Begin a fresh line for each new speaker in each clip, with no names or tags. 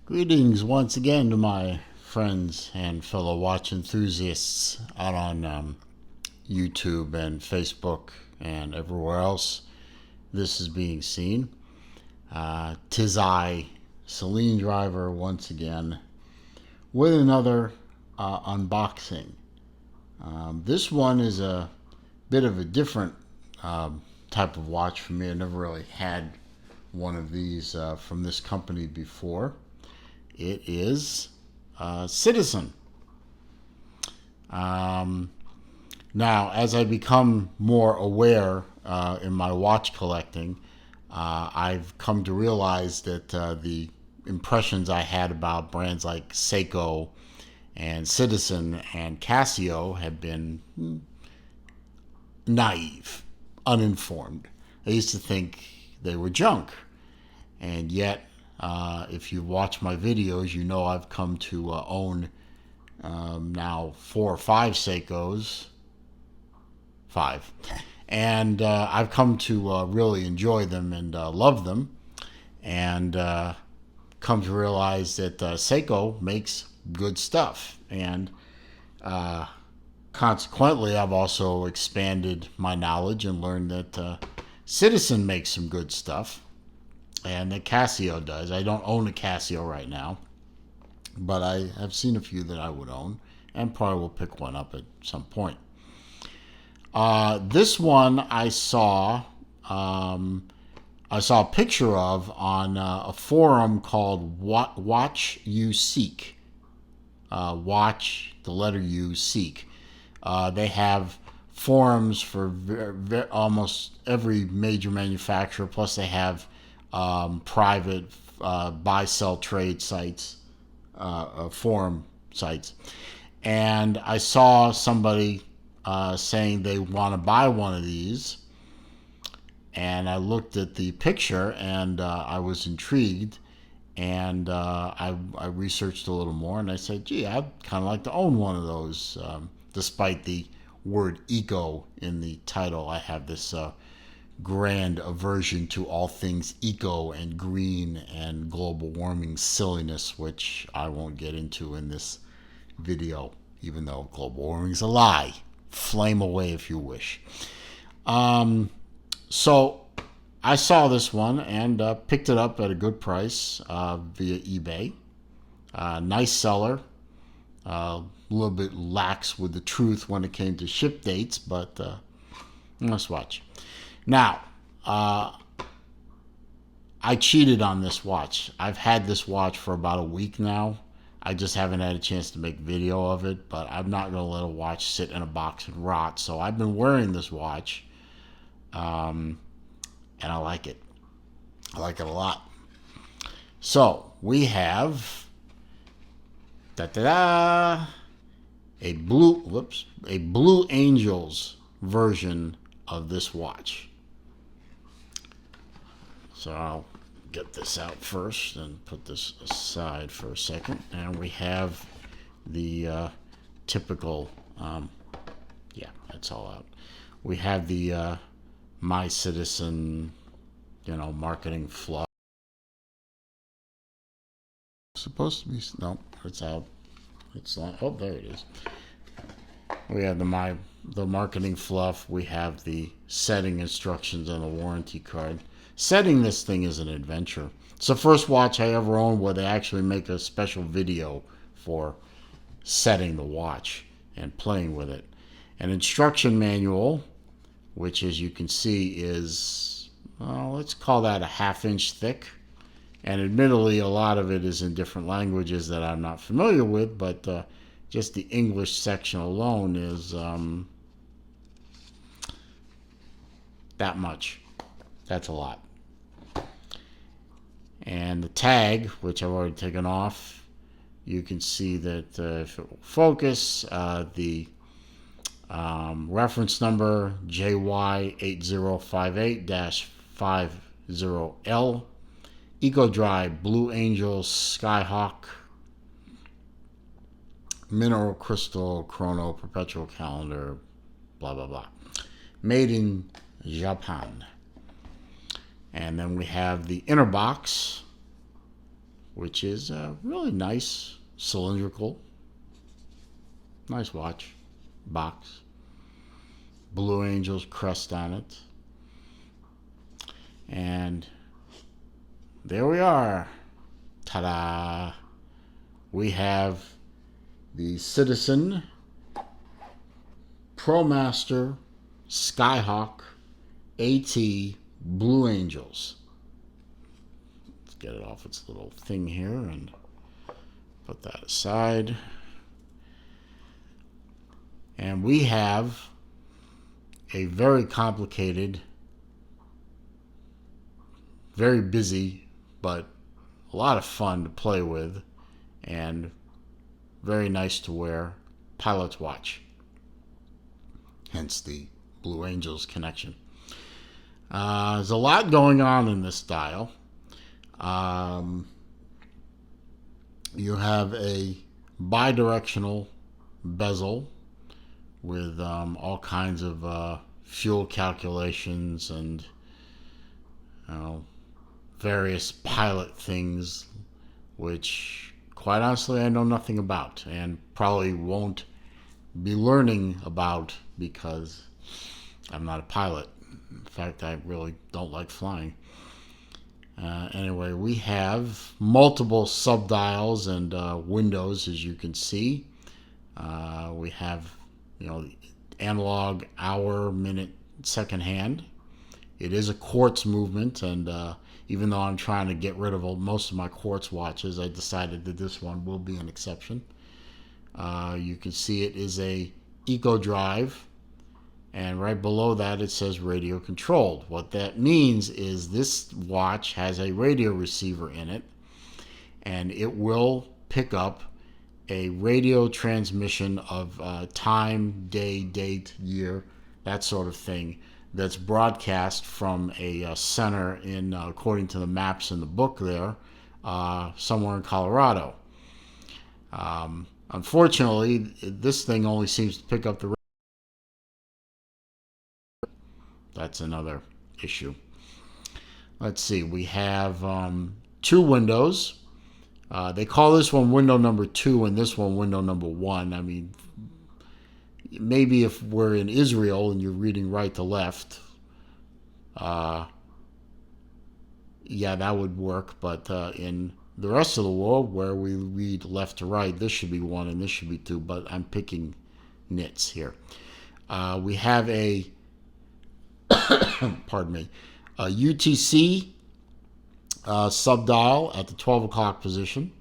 Greetings once again to my friends and fellow watch enthusiasts out on YouTube and Facebook and everywhere else this is being seen. Tis I, Celine Driver, once again with another unboxing. This one is a bit of a different type of watch for me. I never really had one of these from this company before. It is Citizen. Now, as I become more aware in my watch collecting, I've come to realize that the impressions I had about brands like Seiko and Citizen and Casio have been naive, uninformed. I used to think they were junk, and yet if you watch my videos, you know I've come to own now 4 or 5 Seikos. 5. And I've come to really enjoy them and love them. And come to realize that Seiko makes good stuff. And consequently, I've also expanded my knowledge and learned that Citizen makes some good stuff. And that Casio does. I don't own a Casio right now, but I have seen a few that I would own, and probably will pick one up at some point. This one I saw a picture of on a forum called Watch You Seek. Watch the letter U Seek. They have forums for almost every major manufacturer. Plus, they have private buy-sell trade sites, forum sites. And I saw somebody saying they want to buy one of these. And I looked at the picture and I was intrigued. And I researched a little more and I said, gee, I'd kind of like to own one of those. Despite the word eco in the title, I have this grand aversion to all things eco and green and global warming silliness, which I won't get into in this video, even though global warming is a lie. Flame away if you wish. So I saw this one and picked it up at a good price via eBay. Nice seller. A little bit lax with the truth when it came to ship dates, but let's watch. Now, I cheated on this watch. I've had this watch for about a week now. I just haven't had a chance to make video of it, but I'm not going to let a watch sit in a box and rot. So I've been wearing this watch, and I like it. I like it a lot. So we have a Blue Angels version of this watch. So I'll get this out first and put this aside for a second. And we have the typical, that's all out. We have the My Citizen, marketing fluff. Supposed to be, no, it's out. It's not, oh, there it is. We have the marketing fluff. We have the setting instructions and the warranty card. Setting this thing is an adventure. It's the first watch I ever owned where they actually make a special video for setting the watch and playing with it. An instruction manual, which as you can see is, let's call that a 1/2 inch thick. And admittedly, a lot of it is in different languages that I'm not familiar with, but just the English section alone is that much. That's a lot. And the tag, which I've already taken off, you can see that if it will focus, the reference number JY8058-50L, EcoDry Blue Angel Skyhawk, Mineral Crystal Chrono Perpetual Calendar, blah, blah, blah. Made in Japan. And then we have the inner box, which is really nice, cylindrical, nice watch box. Blue Angels crest on it. And there we are. Ta-da! We have the Citizen Promaster Skyhawk AT Blue Angels. Let's get it off its little thing here and put that aside. And we have a very complicated, very busy, but a lot of fun to play with and very nice to wear pilot's watch. Hence the Blue Angels connection. There's a lot going on in this dial. You have a bidirectional bezel with all kinds of fuel calculations and various pilot things, which quite honestly I know nothing about and probably won't be learning about because I'm not a pilot. In fact, I really don't like flying. Anyway, we have multiple subdials and windows, as you can see. We have, analog, hour, minute, second hand. It is a quartz movement, and even though I'm trying to get rid of most of my quartz watches, I decided that this one will be an exception. You can see it is a Eco Drive, and right below that it says radio controlled. What that means is this watch has a radio receiver in it, and it will pick up a radio transmission of time, day, date, year, that sort of thing, that's broadcast from a center in, according to the maps in the book there, somewhere in Colorado. Unfortunately, this thing only seems to pick up the radio. That's another issue. Let's see, we have two windows. They call this one window number 2 and this one window number 1. I mean, maybe if we're in Israel and you're reading right to left, yeah, that would work. But in the rest of the world where we read left to right, this should be 1 and this should be 2, but I'm picking nits here. We have a, pardon me, a UTC subdial at the 12 o'clock position,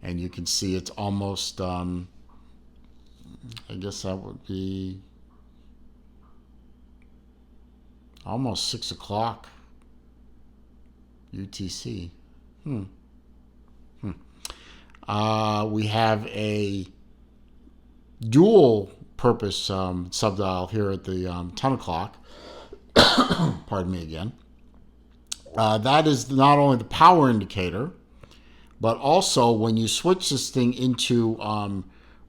and you can see it's almost I guess that would be almost 6 o'clock UTC. We have a dual purpose subdial here at the 10 o'clock. Pardon me again. That is not only the power indicator, but also when you switch this thing into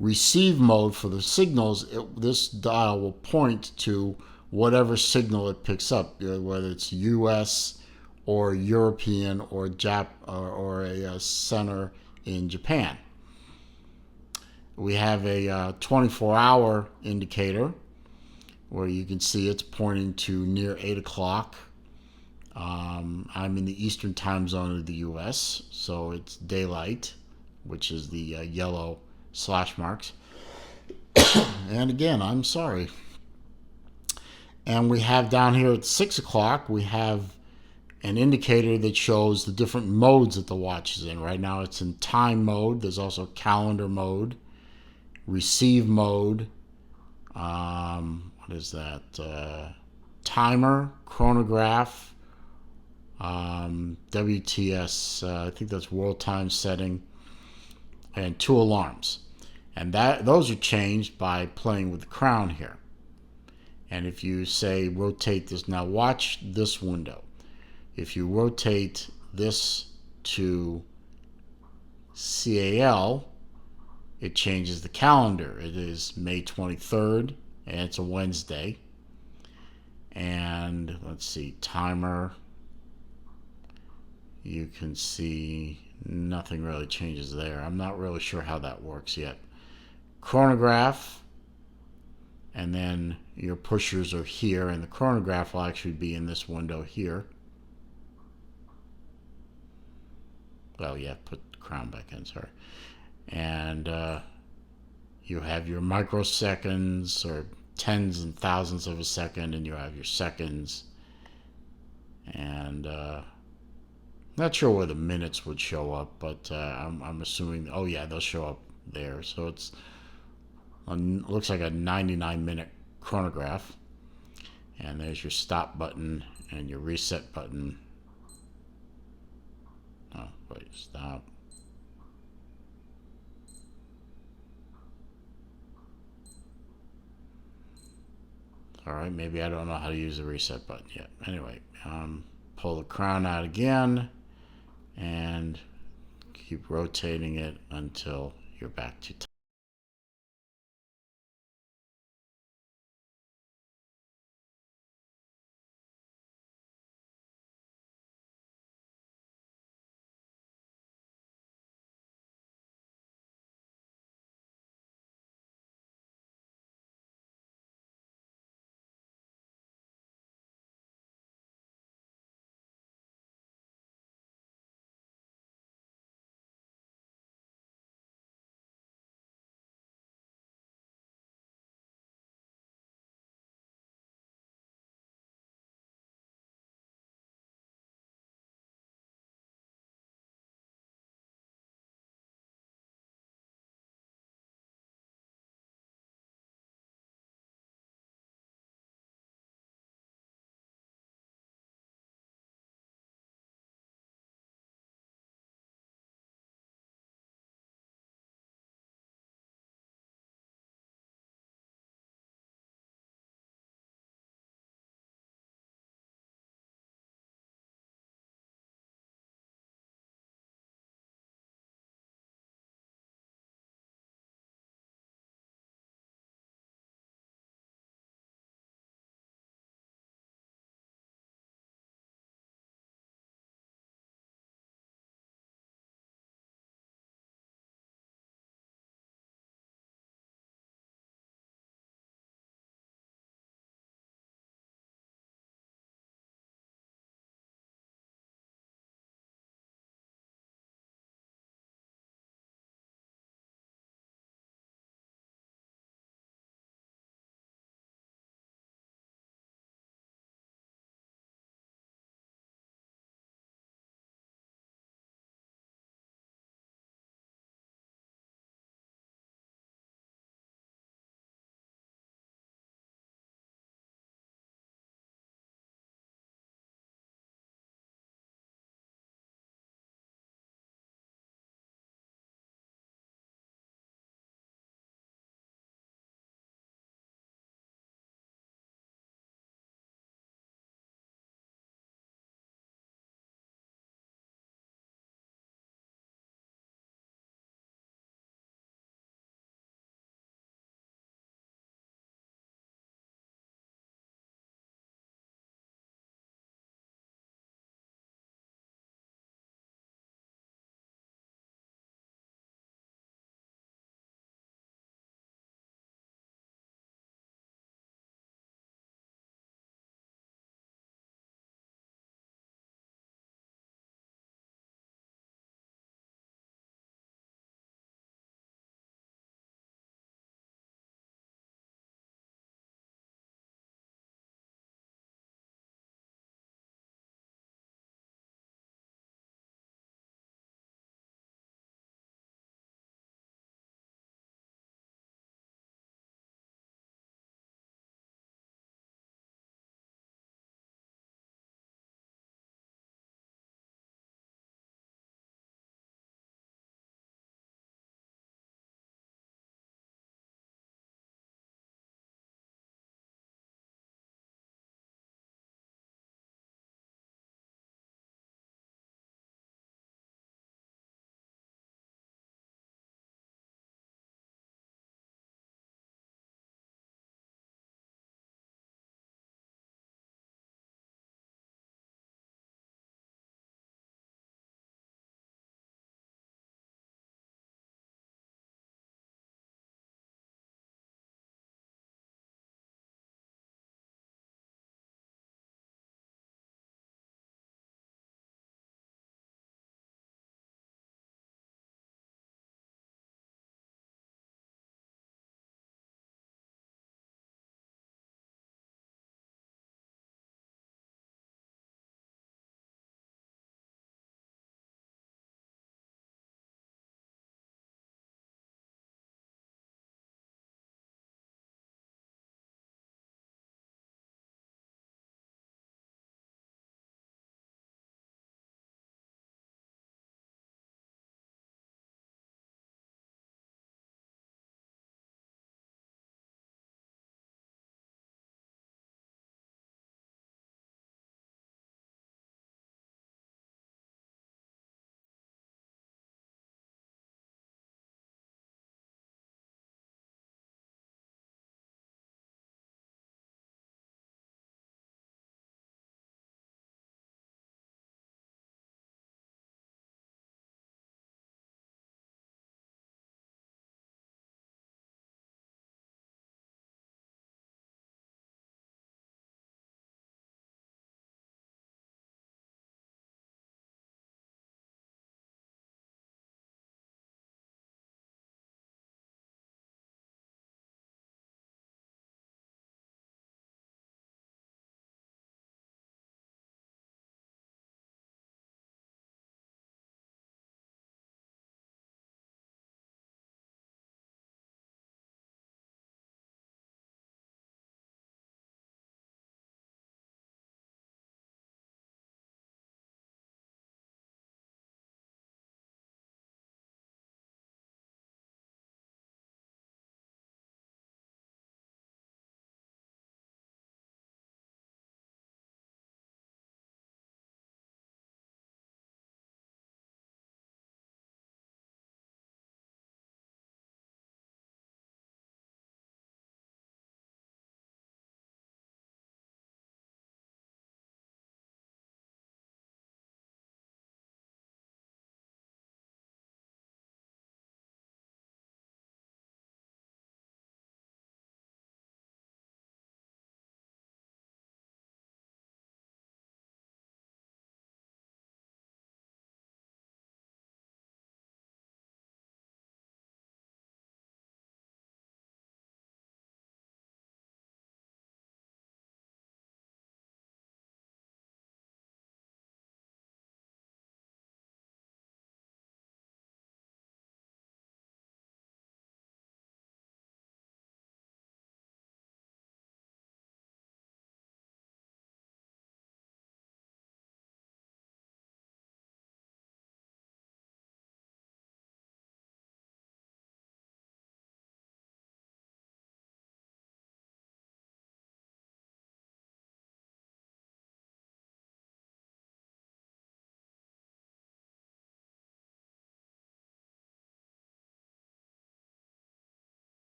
receive mode for the signals, this dial will point to whatever signal it picks up, whether it's US or European or or a center in Japan. We have a 24-hour indicator where you can see it's pointing to near 8 o'clock. I'm in the Eastern time zone of the US, so it's daylight, which is the yellow slash marks. And again, I'm sorry. And we have down here at 6 o'clock, we have an indicator that shows the different modes that the watch is in. Right now it's in time mode. There's also calendar mode, receive mode, what is that? Timer, chronograph, WTS, I think that's world time setting, and 2 alarms. And those are changed by playing with the crown here. And if you say rotate this, now watch this window. If you rotate this to CAL, it changes the calendar. It is May 23rd, and it's a Wednesday. And let's see, timer. You can see nothing really changes there. I'm not really sure how that works yet. Chronograph, and then your pushers are here, and the chronograph will actually be in this window here. Well, yeah, put the crown back in, sorry. And you have your microseconds, or tens and thousands of a second, and you have your seconds. And not sure where the minutes would show up, but I'm assuming, oh yeah, they'll show up there. So it's looks like a 99-minute chronograph. And there's your stop button and your reset button. Oh, wait, stop. All right, maybe I don't know how to use the reset button yet. Anyway, pull the crown out again and keep rotating it until you're back to time.